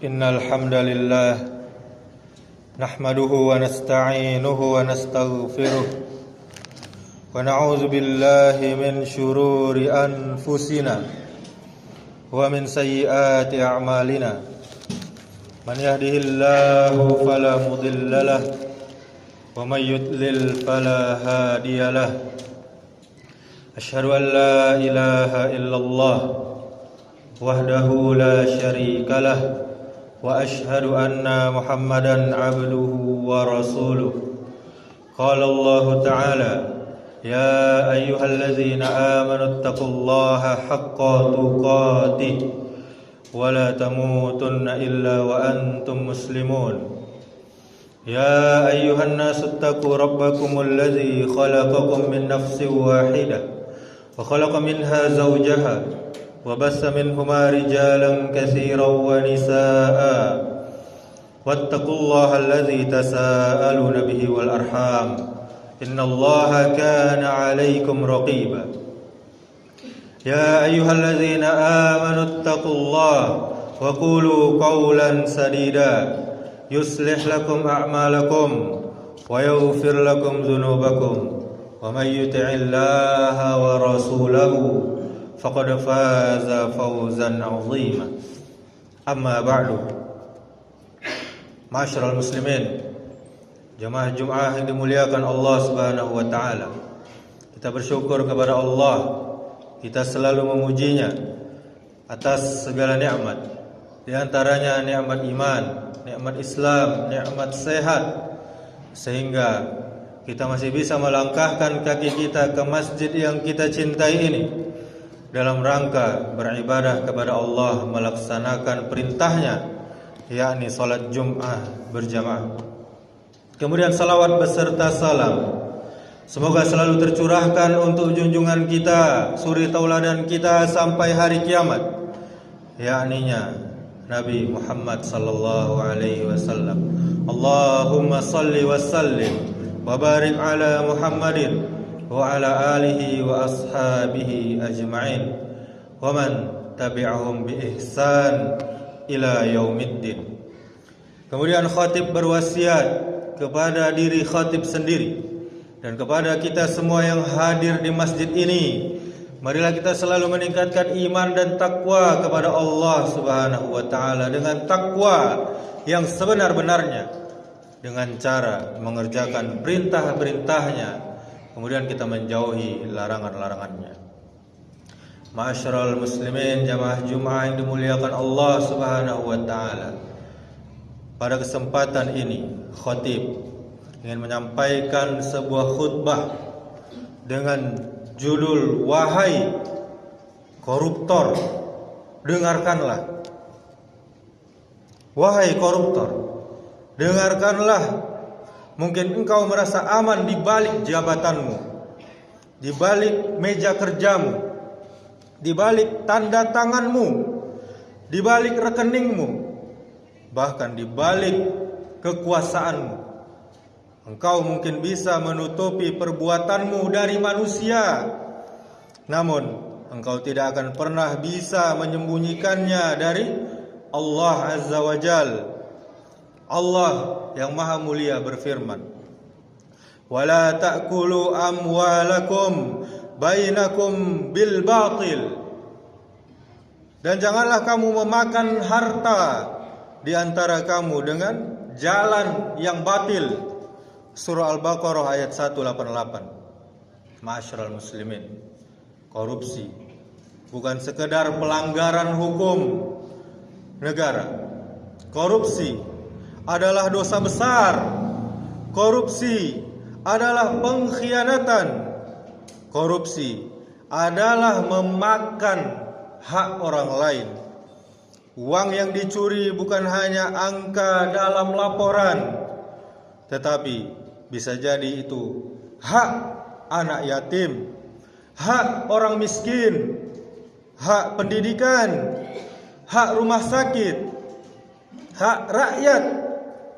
Innal hamdalillah nahmaduhu wa nasta'inuhu wa nastaghfiruh wa na'udzu billahi min shururi anfusina wa min sayyiati a'malina. Man yahdihillahu fala mudhillalah wa may yudlil fala hadiyalah. Asyhadu an la ilaha illallah wahdahu la syarikalah wa asyhadu anna Muhammadan abduhu wa rasuluh. Qala Allah Ta'ala, ya ayyuhalladzina amanu taqullaha haqqa tuqatih wa la tamutunna illa wa antum muslimun. Ya ayyuhan nasu taqu rabbakumul ladzi khalaqakum min nafsin wahidah wa khalaqa minha zawjaha وبث منهما رجالا كثيرا ونساء واتقوا الله الذي تساءلون به والأرحام إن الله كان عليكم رقيبا يا أيها الذين آمنوا اتقوا الله وقولوا قولا سديدا يصلح لكم أعمالكم ويغفر لكم ذنوبكم ومن يطع الله ورسوله faqad faza fawzan 'azima. Amma ba'du. Ma'asyiral muslimin, jamaah Jumat yang dimuliakan Allah Subhanahu wa taala. Kita bersyukur kepada Allah. Kita selalu memujinya atas segala nikmat. Di antaranya nikmat iman, nikmat Islam, nikmat sehat, sehingga kita masih bisa melangkahkan kaki kita ke masjid yang kita cintai ini dalam rangka beribadah kepada Allah, melaksanakan perintahnya, yakni salat Jum'ah berjamaah. Kemudian salawat beserta salam semoga selalu tercurahkan untuk junjungan kita, suri tauladan kita sampai hari kiamat, yakninya Nabi Muhammad sallallahu alaihi wasallam. Allahumma salli wa sallim wa barik ala Muhammadin wa ala alihi wa ashabihi ajma'in wa man tabi'ahum bi ihsan ila yaumiddin. Kemudian khatib berwasiat kepada diri khatib sendiri dan kepada kita semua yang hadir di masjid ini, marilah kita selalu meningkatkan iman dan takwa kepada Allah Subhanahu wa taala dengan takwa yang sebenar-benarnya, dengan cara mengerjakan perintah-perintahnya, kemudian kita menjauhi larangan-larangannya. Ma'asyiral muslimin, jamaah Jumat yang dimuliakan Allah Subhanahu wa taala. Pada kesempatan ini, khatib ingin menyampaikan sebuah khutbah dengan judul wahai koruptor, dengarkanlah. Wahai koruptor, dengarkanlah. Mungkin engkau merasa aman di balik jabatanmu, di balik meja kerjamu, di balik tanda tanganmu, di balik rekeningmu, bahkan di balik kekuasaanmu. Engkau mungkin bisa menutupi perbuatanmu dari manusia, namun engkau tidak akan pernah bisa menyembunyikannya dari Allah Azza wa Jalla. Allah yang maha mulia berfirman, wala ta'kulu amwalakum bainakum bil batil, dan janganlah kamu memakan harta di antara kamu dengan jalan yang batil. Surah Al-Baqarah ayat 188. Ma'asyiral muslimin, korupsi bukan sekedar pelanggaran hukum negara. Korupsi adalah dosa besar. Korupsi adalah pengkhianatan. Korupsi adalah memakan hak orang lain. Uang yang dicuri bukan hanya angka dalam laporan, tetapi bisa jadi itu hak anak yatim, hak orang miskin, hak pendidikan, hak rumah sakit, hak rakyat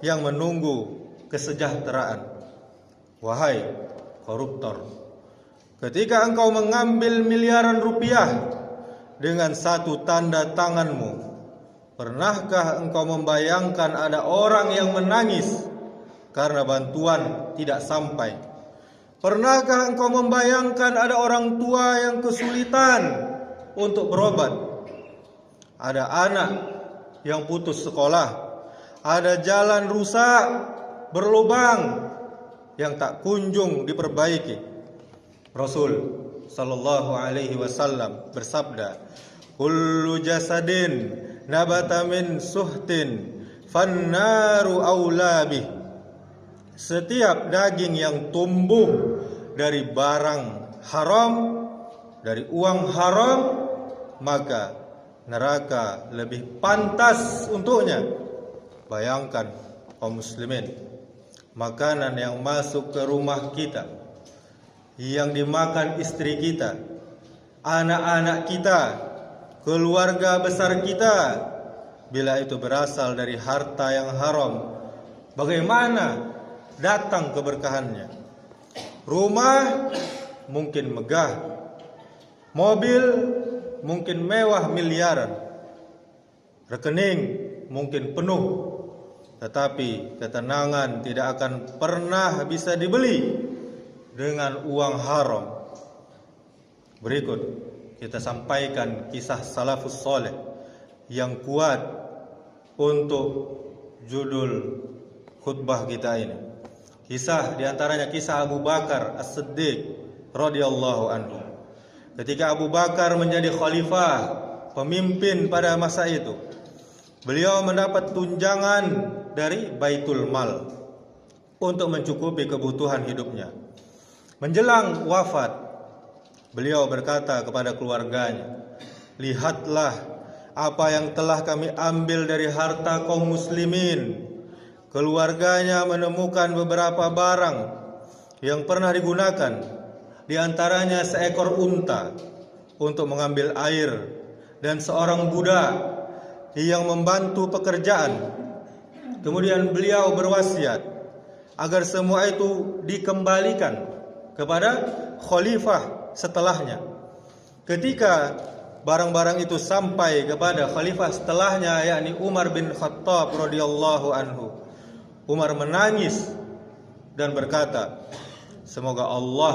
yang menunggu kesejahteraan. Wahai koruptor, ketika engkau mengambil miliaran rupiah dengan satu tanda tanganmu, Pernahkah engkau membayangkan ada orang yang menangis karena bantuan tidak sampai? Pernahkah engkau membayangkan ada orang tua yang kesulitan untuk berobat? Ada anak yang putus sekolah, ada jalan rusak, berlubang yang tak kunjung diperbaiki. Rasul sallallahu alaihi wasallam bersabda, "Kullu jasadin nabata min suhtin fannaru aula bih." Setiap daging yang tumbuh dari barang haram, dari uang haram, maka neraka lebih pantas untuknya. Bayangkan kaum muslimin, makanan yang masuk ke rumah kita, yang dimakan istri kita, anak-anak kita, keluarga besar kita, bila itu berasal dari harta yang haram, bagaimana datang keberkahannya? Rumah mungkin megah, mobil mungkin mewah miliaran, rekening mungkin penuh, tetapi ketenangan tidak akan pernah bisa dibeli dengan uang haram. Berikut kita sampaikan kisah salafus soleh yang kuat untuk judul khutbah kita ini. Kisah diantaranya kisah Abu Bakar As-Siddiq radhiyallahu anhu. Ketika Abu Bakar menjadi khalifah, pemimpin pada masa itu, beliau mendapat tunjangan dari Baitul Mal untuk mencukupi kebutuhan hidupnya. Menjelang wafat, beliau berkata kepada keluarganya, "Lihatlah apa yang telah kami ambil dari harta kaum muslimin." Keluarganya menemukan beberapa barang yang pernah digunakan, di antaranya seekor unta untuk mengambil air dan seorang budak yang membantu pekerjaan. Kemudian beliau berwasiat agar semua itu dikembalikan kepada khalifah setelahnya. Ketika barang-barang itu sampai kepada khalifah setelahnya, yakni Umar bin Khattab radhiyallahu anhu, Umar menangis dan berkata, "Semoga Allah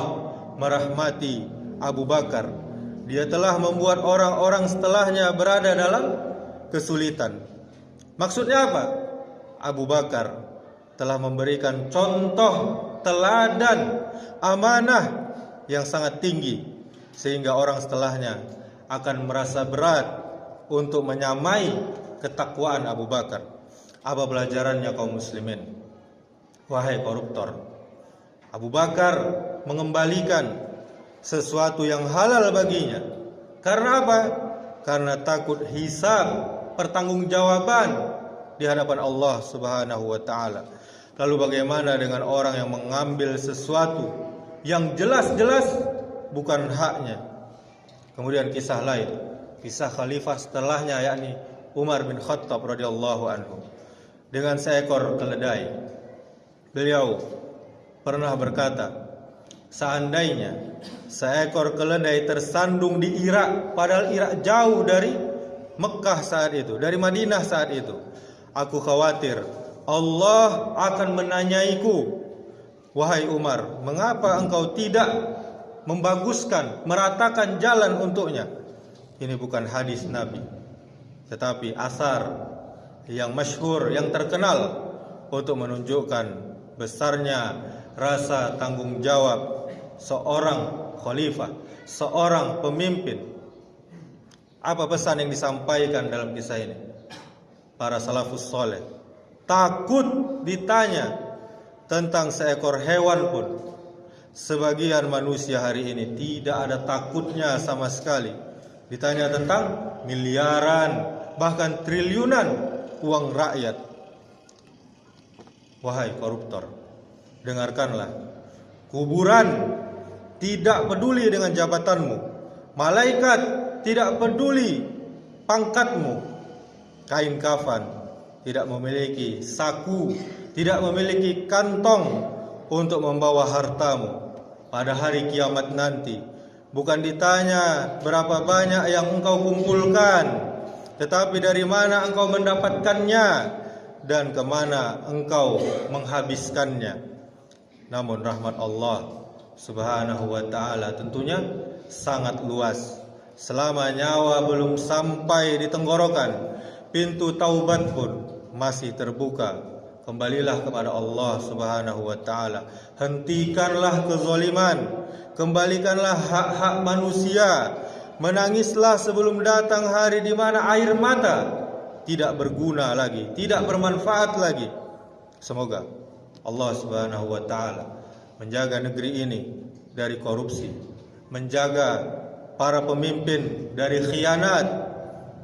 merahmati Abu Bakar. Dia telah membuat orang-orang setelahnya berada dalam kesulitan." Maksudnya apa? Abu Bakar telah memberikan contoh teladan amanah yang sangat tinggi, sehingga orang setelahnya akan merasa berat untuk menyamai ketakwaan Abu Bakar. Apa pelajarannya kaum muslimin? Wahai koruptor, Abu Bakar mengembalikan sesuatu yang halal baginya. Karena apa? Karena takut hisab, pertanggungjawaban di hadapan Allah Subhanahu wa taala. Lalu bagaimana dengan orang yang mengambil sesuatu yang jelas-jelas bukan haknya? Kemudian kisah lain, kisah khalifah setelahnya, yakni Umar bin Khattab radhiyallahu anhu, dengan seekor keledai. Beliau pernah berkata, seandainya seekor keledai tersandung di Irak, padahal Irak jauh dari Mekah saat itu, dari Madinah saat itu, aku khawatir Allah akan menanyaiku, "Wahai Umar, mengapa engkau tidak membaguskan, meratakan jalan untuknya?" Ini bukan hadis Nabi, tetapi asar yang masyhur, yang terkenal untuk menunjukkan besarnya rasa tanggung jawab seorang khalifah, seorang pemimpin. Apa pesan yang disampaikan dalam kisah ini? Para salafus soleh takut ditanya tentang seekor hewan pun. Sebagian manusia hari ini tidak ada takutnya sama sekali. Ditanya tentang miliaran, bahkan triliunan uang rakyat. Wahai koruptor, dengarkanlah. Kuburan tidak peduli dengan jabatanmu, malaikat tidak peduli pangkatmu, kain kafan tidak memiliki saku, tidak memiliki kantong untuk membawa hartamu. Pada hari kiamat nanti bukan ditanya berapa banyak yang engkau kumpulkan, tetapi dari mana engkau mendapatkannya dan kemana engkau menghabiskannya. Namun rahmat Allah Subhanahu wa ta'ala tentunya sangat luas. Selama nyawa belum sampai di tenggorokan, pintu taubat pun masih terbuka. Kembalilah kepada Allah Subhanahu wa ta'ala. Hentikanlah kezaliman, kembalikanlah hak-hak manusia. Menangislah sebelum datang hari di mana air mata tidak berguna lagi, tidak bermanfaat lagi. Semoga Allah Subhanahu wa ta'ala menjaga negeri ini dari korupsi, menjaga para pemimpin dari khianat,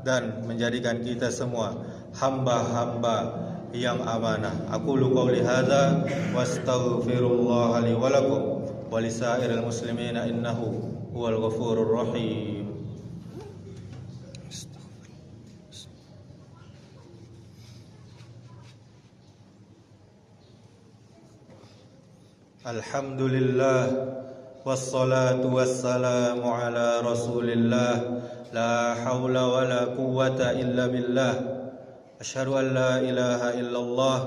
dan menjadikan kita semua hamba-hamba yang amanah. Aqulu qouli hadza wastaghfirullah li wa lakum wa lisairil muslimina innahu huwal ghafurur rahim. Alhamdulillah wassalatu wassalamu ala rasulillah la hawla wa la quwwata illa billah asyhadu an la ilaha illallah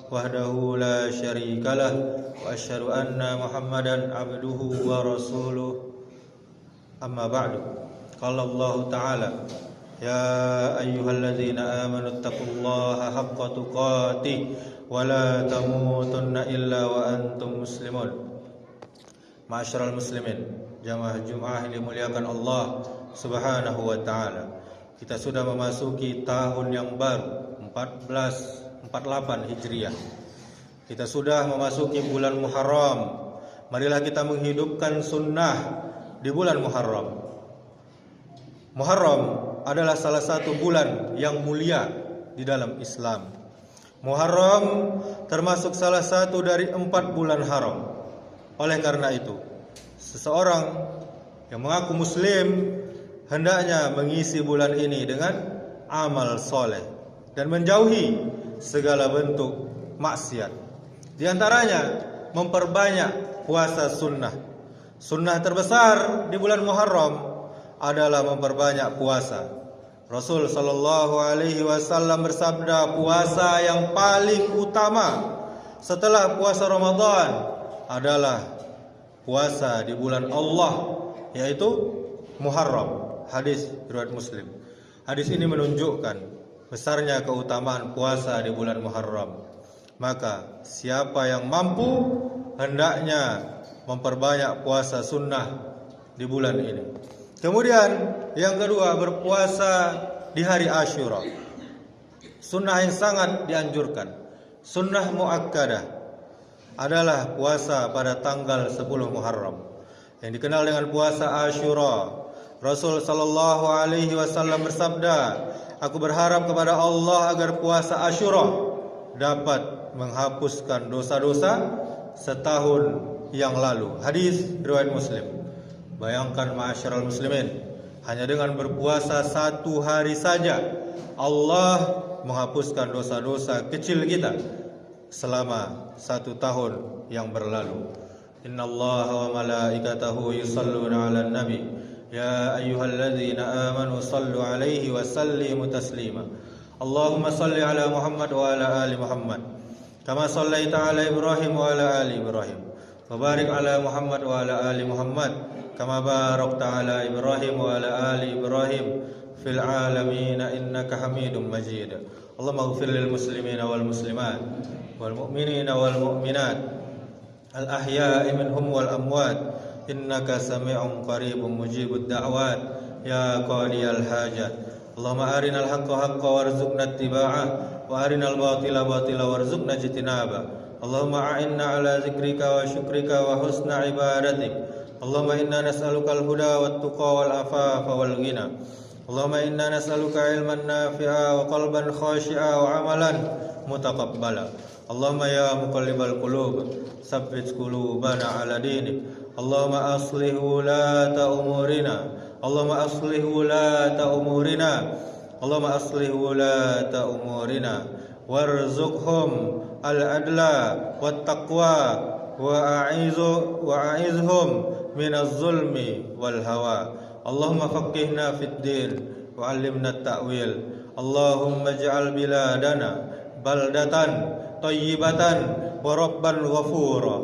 wahdahu la syarikalah wa asyhadu anna muhammadan abduhu wa rasuluh amma ba'du. Qala Allah ta'ala ya ayyuhalladzina amanu taqullaha haqqa tuqatih wa la tamutunna illa wa antum muslimun. Ma'asyiral muslimin, jamaah Jumat yang dimuliakan Allah Subhanahu wa ta'ala. Kita sudah memasuki tahun yang baru 1448 Hijriah. Kita sudah memasuki bulan Muharram. Marilah kita menghidupkan sunnah di bulan Muharram. Muharram adalah salah satu bulan yang mulia di dalam Islam. Muharram termasuk salah satu dari 4 bulan haram. Oleh karena itu, seseorang yang mengaku muslim hendaknya mengisi bulan ini dengan amal soleh dan menjauhi segala bentuk maksiat. Di antaranya memperbanyak puasa sunnah. Sunnah terbesar di bulan Muharram adalah memperbanyak puasa. Rasul sallallahu alaihi wasallam bersabda, puasa yang paling utama setelah puasa Ramadan adalah puasa di bulan Allah, yaitu Muharram. Hadis riwayat Muslim. Hadis ini menunjukkan besarnya keutamaan puasa di bulan Muharram. Maka siapa yang mampu hendaknya memperbanyak puasa sunnah di bulan ini. Kemudian yang kedua, berpuasa di hari Asyura. Sunnah yang sangat dianjurkan, sunnah muakkadah, adalah puasa pada tanggal 10 Muharram yang dikenal dengan puasa Asyura. Rasul sallallahu alaihi wasallam bersabda, aku berharap kepada Allah agar puasa Asyura dapat menghapuskan dosa-dosa setahun yang lalu. Hadis riwayat Muslim. Bayangkan ma'asyiral muslimin, hanya dengan berpuasa 1 hari saja Allah menghapuskan dosa-dosa kecil kita selama 1 tahun yang berlalu. Innallaha wa malaikatahu yusalluna 'alan nabi ya ayyuhalladzina amanu sallu 'alaihi wa sallimu taslima. Allahumma salli 'ala Muhammad wa 'ala ali Muhammad kama shallaita 'ala Ibrahim wa 'ala ali Ibrahim wa barik 'ala Muhammad wa 'ala ali Muhammad kama barakta 'ala Ibrahim wa 'ala ali Ibrahim fil 'alamin innaka Hamidum Majid. Allahumma ighfir lil muslimina wal muslimat wal mu'minina wal mu'minat al ahya'i minhum wal amwat innaka sami'un qaribun mujibud da'wat ya qadiyal hajat. Allahumma arinal haqqa haqqan warzuqna ittiba'ah wa arinal batila batila warzuqna ijtinaba. Allahumma a'inna ala zikrika wa syukrika wa husna ibadatik. Allahumma inna nas'aluka al-huda wat tuqa wal afafa wal ghina. Allahumma inna nas'aluka ilman nafi'a wa qalban khashi'a wa amalan mutaqabbala. Allahumma ya muqallibal qulub tsabbit qulubana ala dinik. Allahumma aslih wulata umurina. Allahumma aslih wulata umurina. Allahumma aslih wulata umurina warzuqhum al-adla wat taqwa wa a'izhum minaz zulmi wal hawa. Allahumma faqihna fid din wa 'allimna at-ta'wil. Allahumma ij'al biladana baldatan thayyibatan wa rabban ghafura.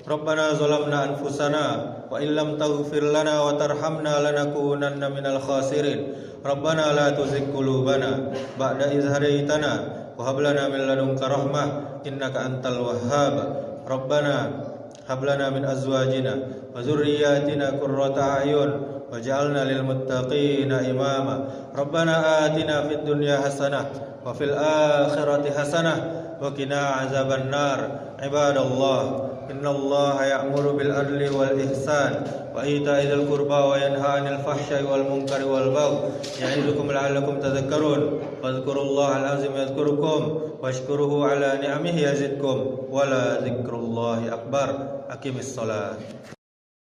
Rabbana zalamna anfusana wa illam taghfir lana wa tarhamna lanakunanna minal khasirin. Rabbana la tuzigh qulubana ba'da idh hadaytana wa hab lana min ladunka rahmah innaka antal wahhab. Rabbana hab lana min azwajina wa dzurriyyatina qurrata a'yun waj'alna lil muttaqina imama. Rabbana atina fid dunya hasanah wa fil akhirati hasanah wa qina azaban nar. Ibadallah, innallaha ya'muru bil adli wal ihsan wa ita'i dzil qurba wa yanha 'anil fahsya'i wal munkari wal baghi ya'idukum la'allakum tadhakkarun. Fadhkurullahal azim yadhkurukum washkuruhu 'ala ni'amihi yazidkum wa la dzikrullahi akbar. Aqimis shalah.